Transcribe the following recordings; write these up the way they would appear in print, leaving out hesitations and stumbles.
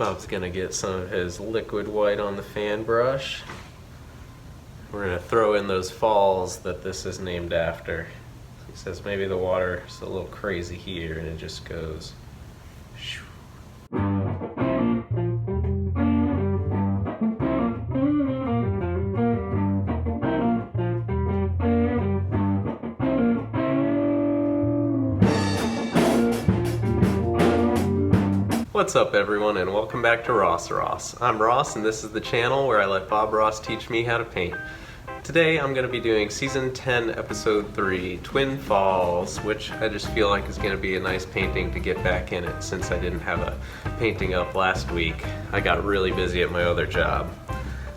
Bob's gonna get some of his liquid white on the fan brush. We're gonna throw in those falls that this is named after. He says maybe the water's a little crazy here, and it just goes. Shoo. What's up everyone, and welcome back to rossross. I'm Ross, and this is the channel where I let Bob Ross teach me how to paint. Today I'm going to be doing Season 10, Episode 3, Twin Falls, which I just feel like is going to be a nice painting to get back in it since I didn't have a painting up last week. I got really busy at my other job.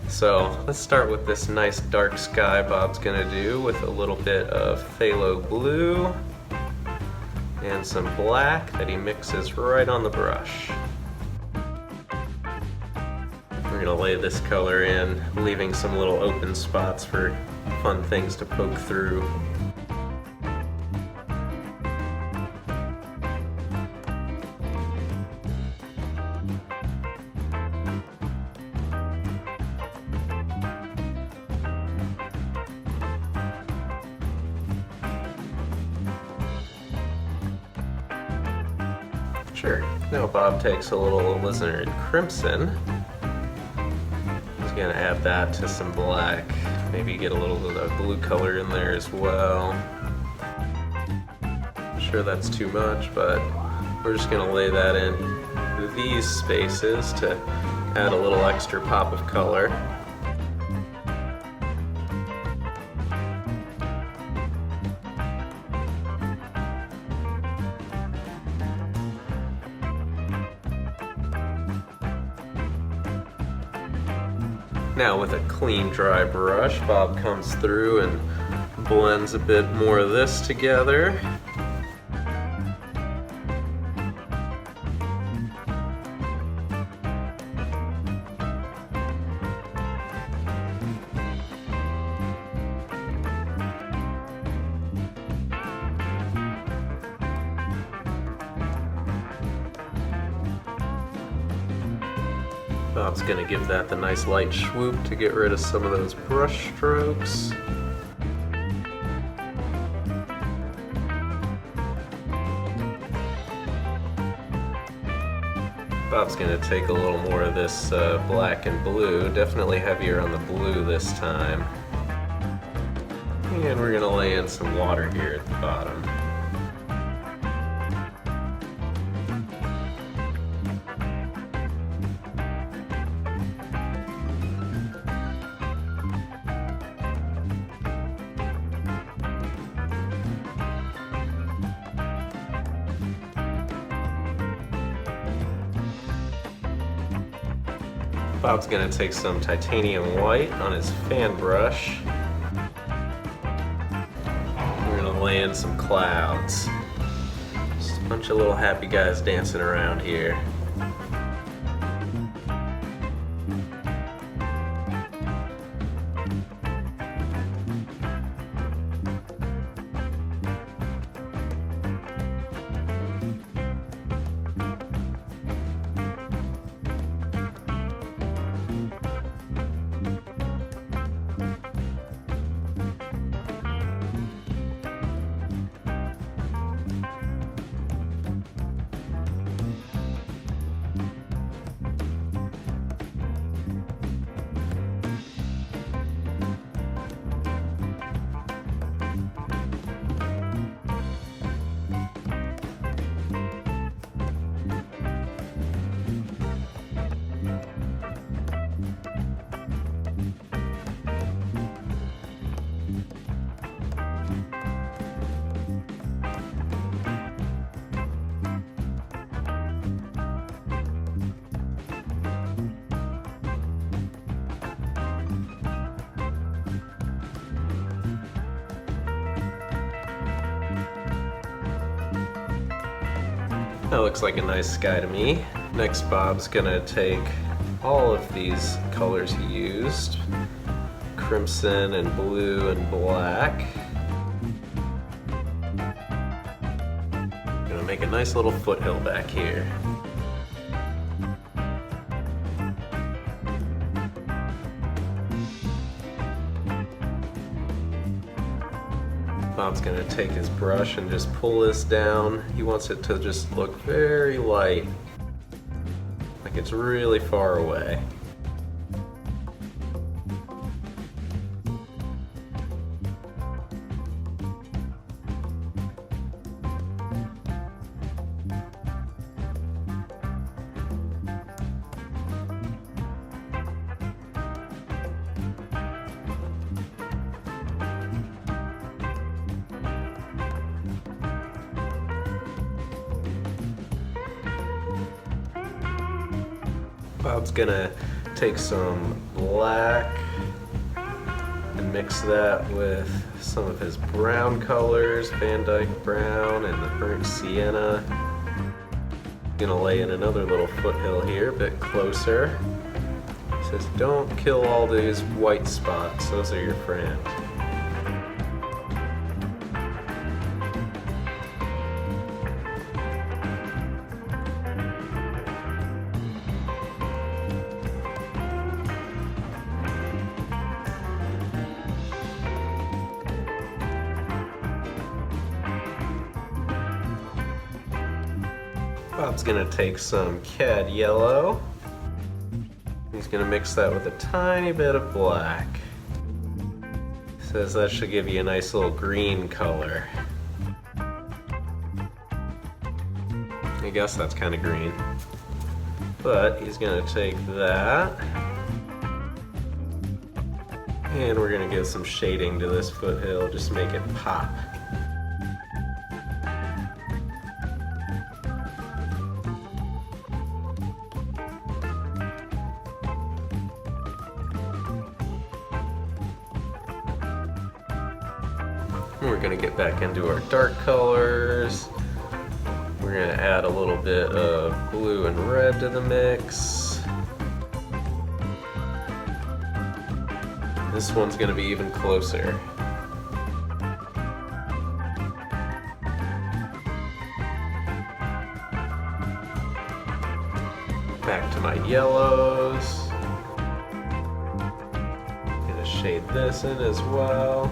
So let's start with this nice dark sky Bob's going to do with a little bit of phthalo blue and some black that he mixes right on the brush. We're gonna lay this color in, leaving some little open spots for fun things to poke through. Sure. Now Bob takes a little alizarin crimson. He's gonna add that to some black. Maybe get a little bit of blue color in there as well. I'm sure that's too much, but we're just gonna lay that in these spaces to add a little extra pop of color. Now with a clean, dry brush, Bob comes through and blends a bit more of this together. Bob's gonna give that the nice light swoop to get rid of some of those brush strokes. Bob's gonna take a little more of this black and blue, definitely heavier on the blue this time. And we're gonna lay in some water here at the bottom. Bob's gonna take some titanium white on his fan brush. We're gonna lay in some clouds. Just a bunch of little happy guys dancing around here. That looks like a nice sky to me. Next, Bob's gonna take all of these colors he used, crimson and blue and black. Gonna make a nice little foothill back here. Bob's gonna take his brush and just pull this down. He wants it to just look very light, like it's really far away. Bob's gonna take some black and mix that with some of his brown colors, Van Dyke brown and the burnt sienna. Gonna lay in another little foothill here, a bit closer. He says, don't kill all these white spots, those are your friends. Bob's gonna take some cad yellow. He's gonna mix that with a tiny bit of black. Says that should give you a nice little green color. I guess that's kind of green. But he's gonna take that. And we're gonna give some shading to this foothill, just make it pop. We're going to get back into our dark colors. We're going to add a little bit of blue and red to the mix. This one's going to be even closer. Back to my yellows. Going to shade this in as well.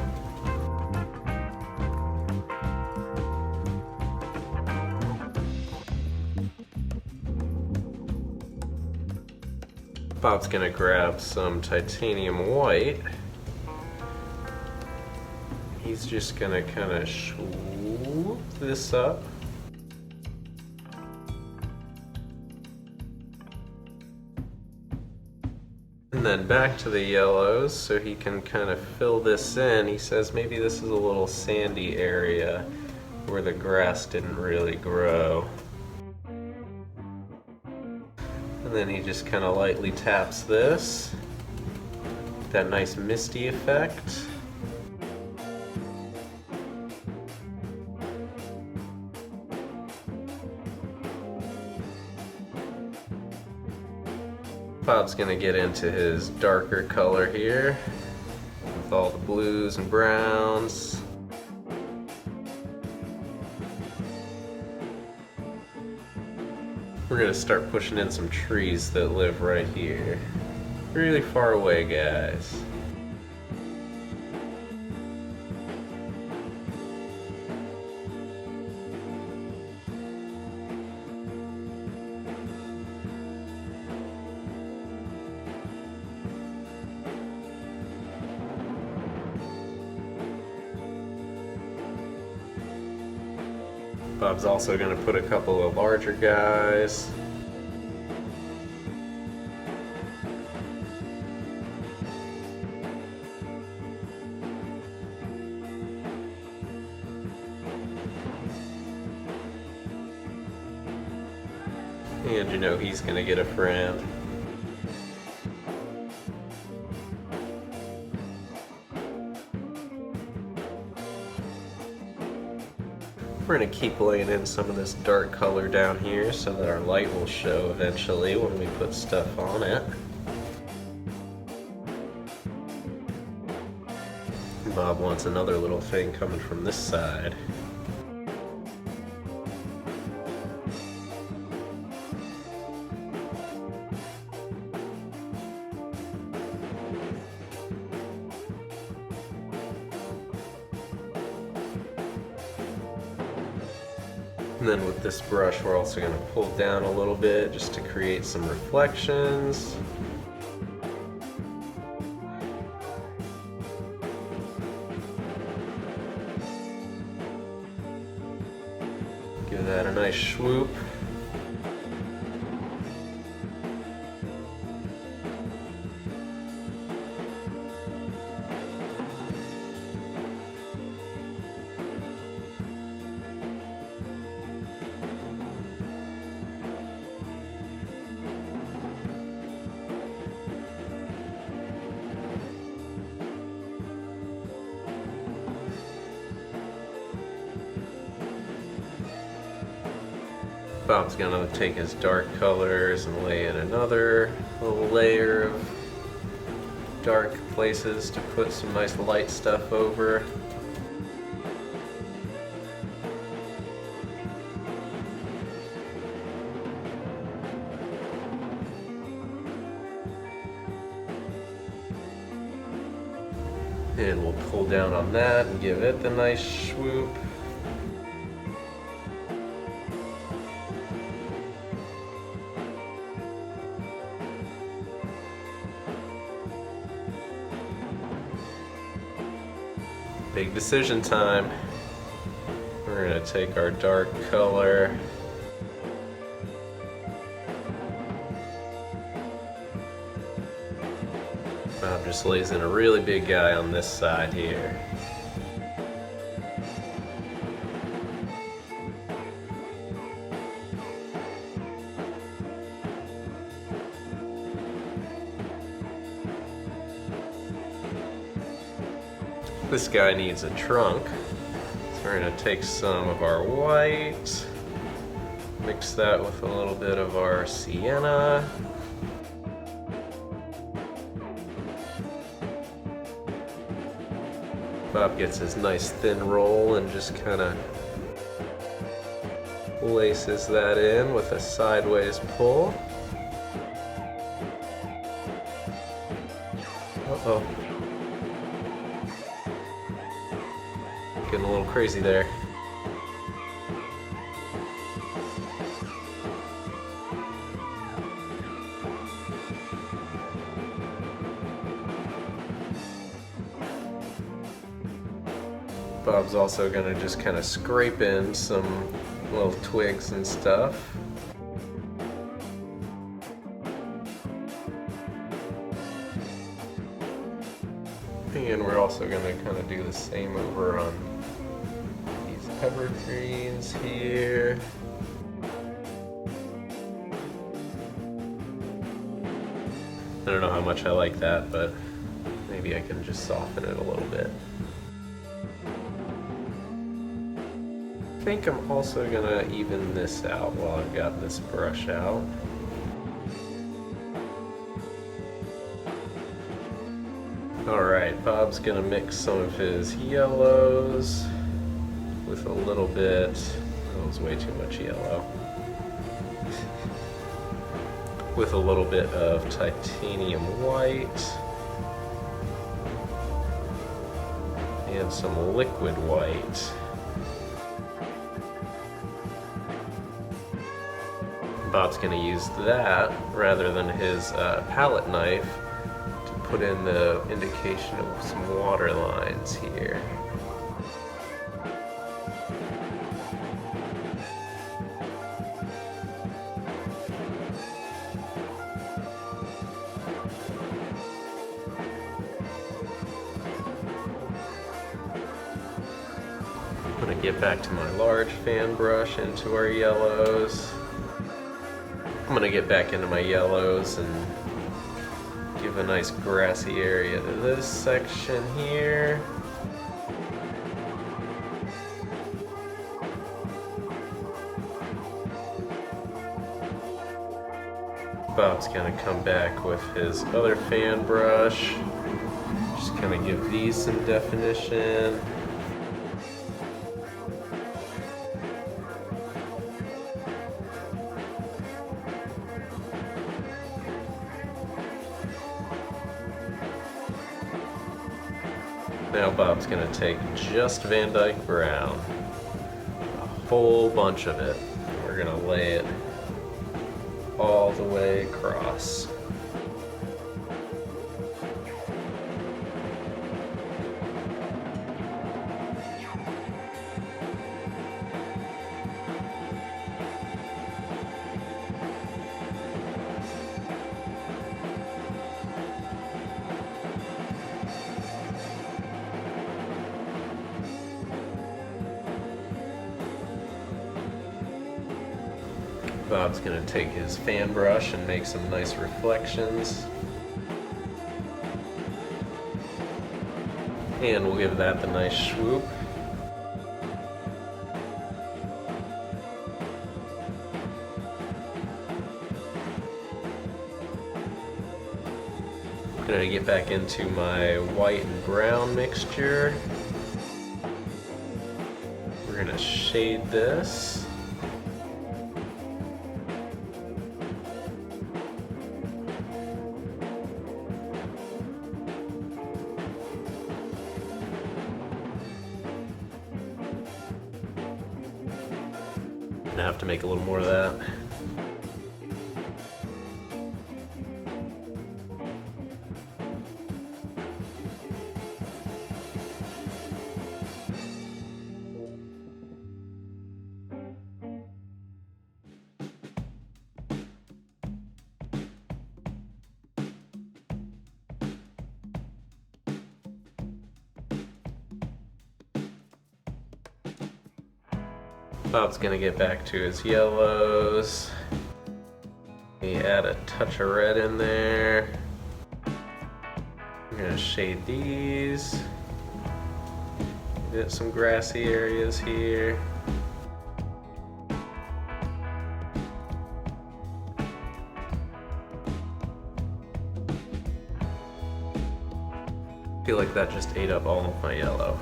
Bob's gonna grab some titanium white. He's just gonna kind of swoop this up. And then back to the yellows so he can kind of fill this in. He says maybe this is a little sandy area where the grass didn't really grow. And then he just kind of lightly taps this. That nice misty effect. Bob's gonna get into his darker color here with all the blues and browns. We're gonna start pushing in some trees that live right here. Really far away, guys. Bob's also going to put a couple of larger guys. And you know he's going to get a friend. We're going to keep laying in some of this dark color down here so that our light will show eventually when we put stuff on it. Bob wants another little thing coming from this side. And then with this brush, we're also going to pull down a little bit just to create some reflections. Give that a nice swoop. Bob's gonna take his dark colors and lay in another little layer of dark places to put some nice light stuff over. And we'll pull down on that and give it the nice swoop. Big decision time. We're going to take our dark color. Bob just lays in a really big guy on this side here. This guy needs a trunk, so we're going to take some of our white, mix that with a little bit of our sienna. Bob gets his nice thin roll and just kind of laces that in with a sideways pull. Uh-oh. Getting a little crazy there. Bob's also going to just kind of scrape in some little twigs and stuff. And we're also going to kind of do the same over on these evergreens here. I don't know how much I like that, but maybe I can just soften it a little bit. I think I'm also gonna even this out while I've got this brush out. Alright, Bob's gonna mix some of his yellows with a little bit, that was way too much yellow, with a little bit of titanium white and some liquid white. Bob's going to use that rather than his palette knife to put in the indication of some water lines here. I'm going to get back to my large fan brush into our yellows. I'm going to get back into my yellows and give a nice grassy area to this section here. Bob's going to come back with his other fan brush. Just kind of give these some definition. Now Bob's going to take just Van Dyke Brown, a whole bunch of it. We're gonna lay it all the way across. Bob's gonna take his fan brush and make some nice reflections. And we'll give that the nice swoop. I'm gonna get back into my white and brown mixture. We're gonna shade this. I have to make a little more of that. Bob's gonna get back to his yellows. We add a touch of red in there. I'm gonna shade these. Get some grassy areas here. I feel like that just ate up all of my yellow.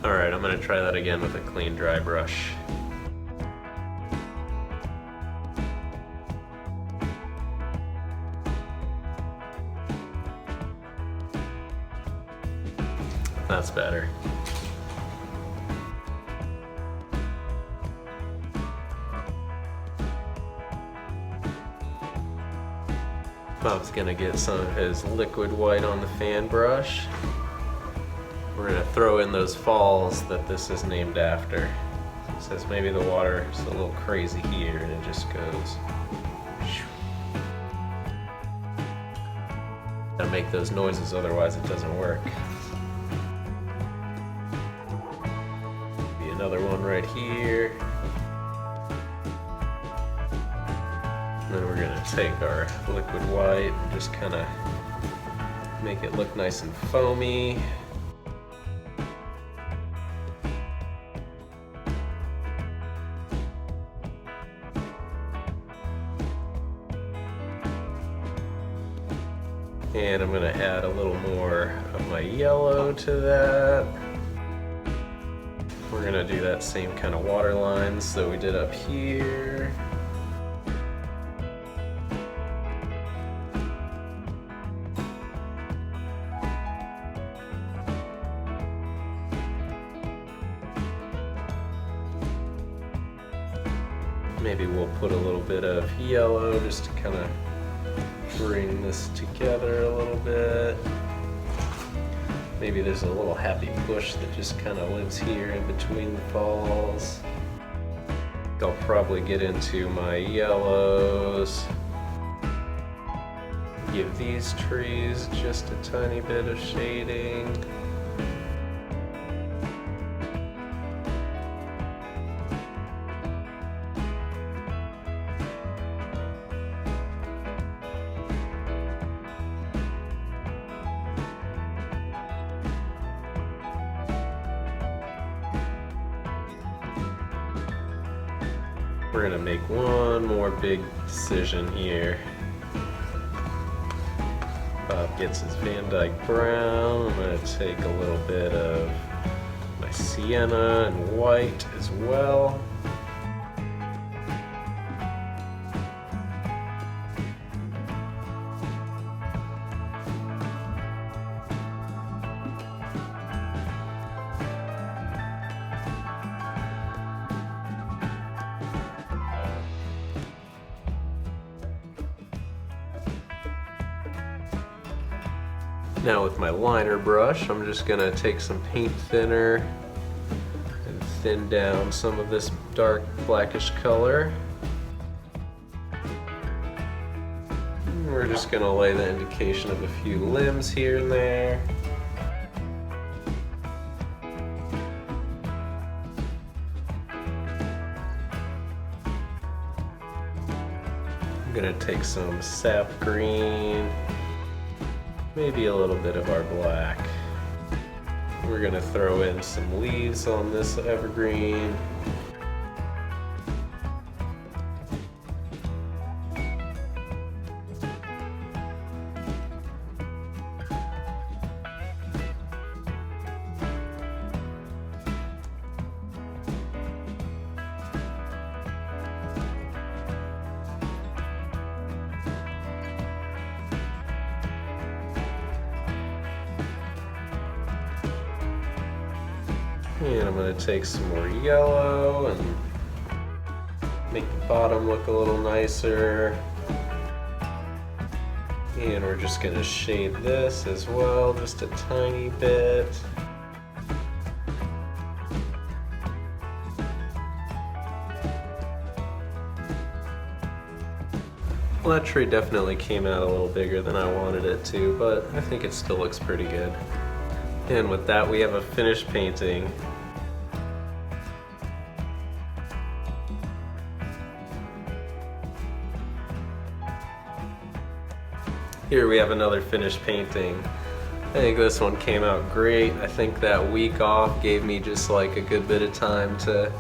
Alright, I'm going to try that again with a clean, dry brush. That's better. Bob's going to get some of his liquid white on the fan brush. We're going to throw in those falls that this is named after. It says maybe the water is a little crazy here and it just goes. Gotta make those noises, otherwise it doesn't work. Be another one right here. And then we're going to take our liquid white and just kind of make it look nice and foamy. And I'm going to add a little more of my yellow to that. We're going to do that same kind of water lines that we did up here. Maybe we'll put a little bit of yellow just to kind of bring this together a little bit. Maybe there's a little happy bush that just kind of lives here in between the falls. I'll probably get into my yellows. Give these trees just a tiny bit of shading. We're gonna make one more big decision here. Bob gets his Van Dyke brown. I'm gonna take a little bit of my sienna and white as well. Now with my liner brush, I'm just gonna take some paint thinner and thin down some of this dark blackish color. And we're just gonna lay the indication of a few limbs here and there. I'm gonna take some sap green, maybe a little bit of our black. We're gonna throw in some leaves on this evergreen. And I'm going to take some more yellow and make the bottom look a little nicer. And we're just going to shade this as well, just a tiny bit. Well, that tree definitely came out a little bigger than I wanted it to, but I think it still looks pretty good. And with that, we have a finished painting. Here we have another finished painting. I think this one came out great. I think that week off gave me just like a good bit of time to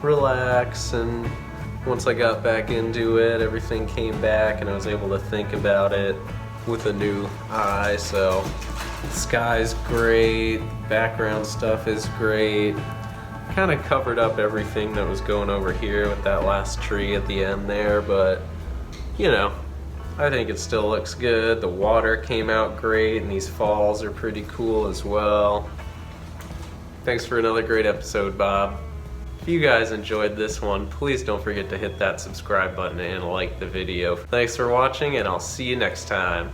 relax, and once I got back into it, everything came back and I was able to think about it with a new eye. So the sky's great, background stuff is great. Kind of covered up everything that was going over here with that last tree at the end there, but you know, I think it still looks good. The water came out great and these falls are pretty cool as well. Thanks for another great episode, Bob. If you guys enjoyed this one, please don't forget to hit that subscribe button and like the video. Thanks for watching, and I'll see you next time.